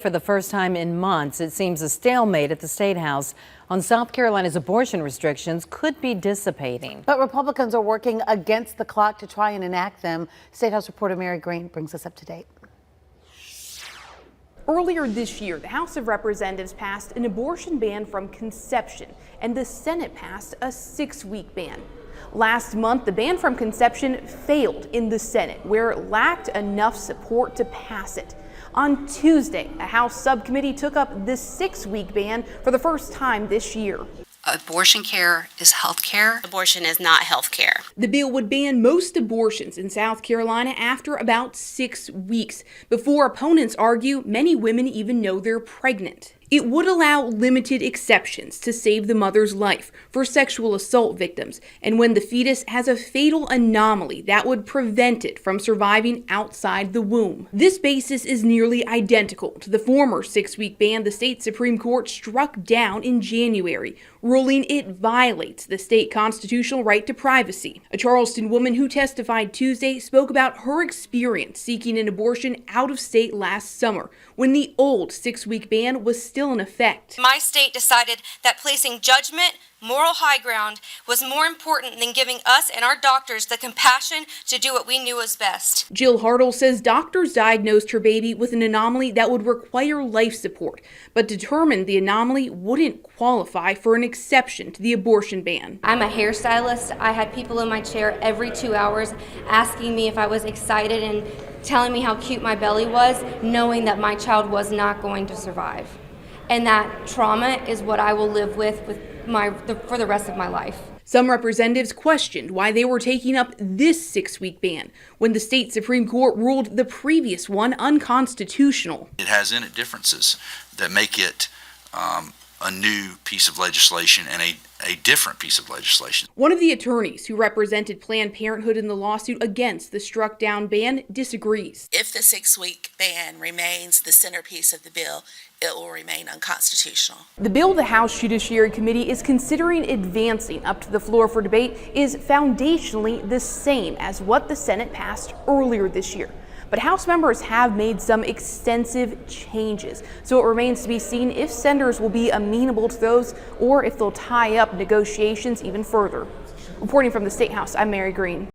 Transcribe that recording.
For the first time in months, it seems a stalemate at the State House on South Carolina's abortion restrictions could be dissipating. But Republicans are working against the clock to try and enact them. State House reporter Mary Green brings us up to date. Earlier this year, the House of Representatives passed an abortion ban from conception, and the Senate passed a 6-week ban. Last month, the ban from conception failed in the Senate, where it lacked enough support to pass it. On Tuesday, a House subcommittee took up the 6-week ban for the first time this year. Abortion care is health care. Abortion is not health care. The bill would ban most abortions in South Carolina after about 6 weeks. Before opponents argue many women even know they're pregnant. It would allow limited exceptions to save the mother's life for sexual assault victims, and when the fetus has a fatal anomaly that would prevent it from surviving outside the womb. This basis is nearly identical to the former 6-week ban the state Supreme Court struck down in January, ruling it violates the state constitutional right to privacy. A Charleston woman who testified Tuesday spoke about her experience seeking an abortion out of state last summer when the old 6-week ban was still in effect. My state decided that placing judgment, moral high ground, was more important than giving us and our doctors the compassion to do what we knew was best. Jill Hartle says doctors diagnosed her baby with an anomaly that would require life support, but determined the anomaly wouldn't qualify for an exception to the abortion ban. I'm a hairstylist. I had people in my chair every 2 hours asking me if I was excited and telling me how cute my belly was, knowing that my child was not going to survive. And that trauma is what I will live with for the rest of my life. Some representatives questioned why they were taking up this 6-week ban when the state Supreme Court ruled the previous one unconstitutional. It has in it differences that make it a new piece of legislation and a different piece of legislation. One of the attorneys who represented Planned Parenthood in the lawsuit against the struck down ban disagrees. If the 6-week ban remains the centerpiece of the bill, it will remain unconstitutional. The bill the House Judiciary Committee is considering advancing up to the floor for debate is foundationally the same as what the Senate passed earlier this year. But House members have made some extensive changes, so it remains to be seen if senators will be amenable to those or if they'll tie up negotiations even further. Reporting from the State House, I'm Mary Green.